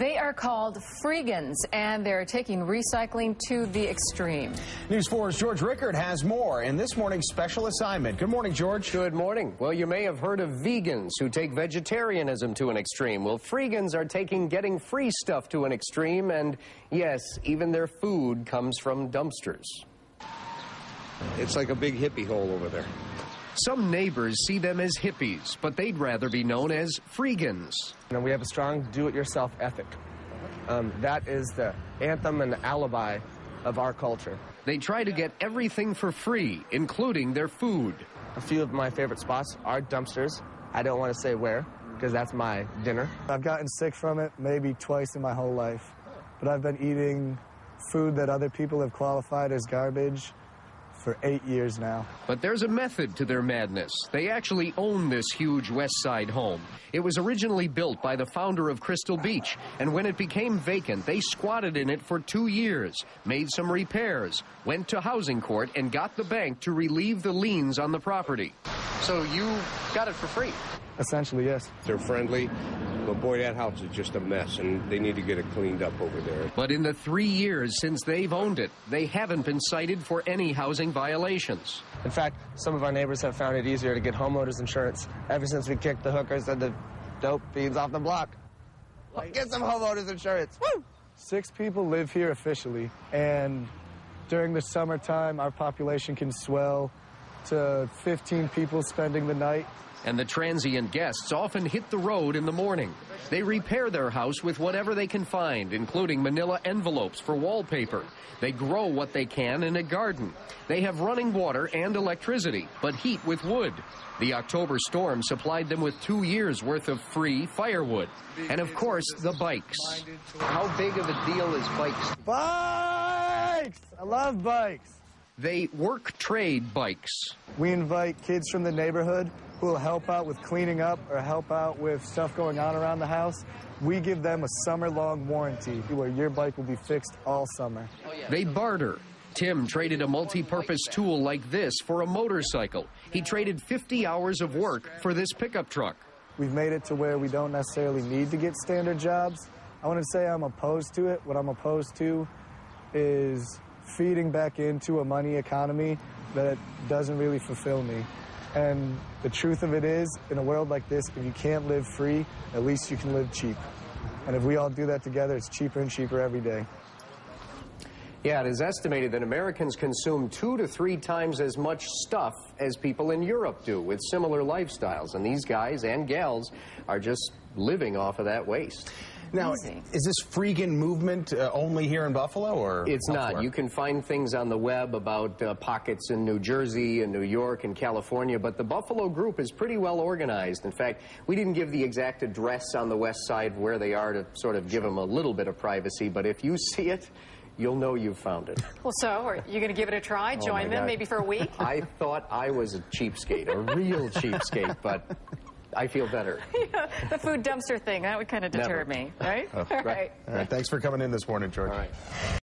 They are called Freegans, and they're taking recycling to the extreme. News 4's George Rickard has more in this morning's special assignment. Good morning, George. Good morning. Well, you may have heard of vegans who take vegetarianism to an extreme. Well, Freegans are taking getting free stuff to an extreme, and yes, even their food comes from dumpsters. It's like a big hippie hole over there. Some neighbors see them as hippies, but they'd rather be known as Freegans. We have a strong do-it-yourself ethic. That is the anthem and the alibi of our culture. They try to get everything for free, including their food. A few of my favorite spots are dumpsters. I don't want to say where, because that's my dinner. I've gotten sick from it maybe twice in my whole life, but I've been eating food that other people have qualified as garbage for 8 years now. But there's a method to their madness. They actually own this huge West Side home. It was originally built by the founder of Crystal Beach, and when it became vacant, they squatted in it for 2 years, made some repairs, went to housing court, and got the bank to relieve the liens on the property. So you got it for free? Essentially, yes. They're friendly, but boy, that house is just a mess, and they need to get it cleaned up over there. But in the 3 years since they've owned it, they haven't been cited for any housing violations. In fact, some of our neighbors have found it easier to get homeowners insurance ever since we kicked the hookers and the dope fiends off the block. Get some homeowners insurance. Woo! 6 people live here officially, and during the summertime, our population can swell to 15 people spending the night. And the transient guests often hit the road in the morning. They repair their house with whatever they can find, including manila envelopes for wallpaper. They grow what they can in a garden. They have running water and electricity, but heat with wood. The October storm supplied them with 2 years' worth of free firewood. And of course, the bikes. How big of a deal is bikes? Bikes! I love bikes. They work trade bikes. We invite kids from the neighborhood who will help out with cleaning up or help out with stuff going on around the house. We give them a summer-long warranty where your bike will be fixed all summer. They barter. Tim traded a multi-purpose tool like this for a motorcycle. He traded 50 hours of work for this pickup truck. We've made it to where we don't necessarily need to get standard jobs. I want to say I'm opposed to it. What I'm opposed to is feeding back into a money economy that doesn't really fulfill me. And the truth of it is, in a world like this, if you can't live free, at least you can live cheap. And if we all do that together, it's cheaper and cheaper every day. Yeah, it is estimated that Americans consume 2 to 3 times as much stuff as people in Europe do with similar lifestyles. And these guys and gals are just living off of that waste. Now, is this Freegan movement only here in Buffalo, or it's elsewhere? not. You can find things on the web about pockets in New Jersey and New York and California, but the Buffalo group is pretty well organized. In fact, we didn't give the exact address on the west side where they are to sort of give them a little bit of privacy, but if you see it, you'll know you've found it. Well, so are you going to give it a try? Join them maybe for a week? I thought I was a cheapskate, a real cheapskate, but I feel better. Yeah, the food dumpster thing, that would kind of deter me, right? Oh, All right. All right. Thanks for coming in this morning, George. All right.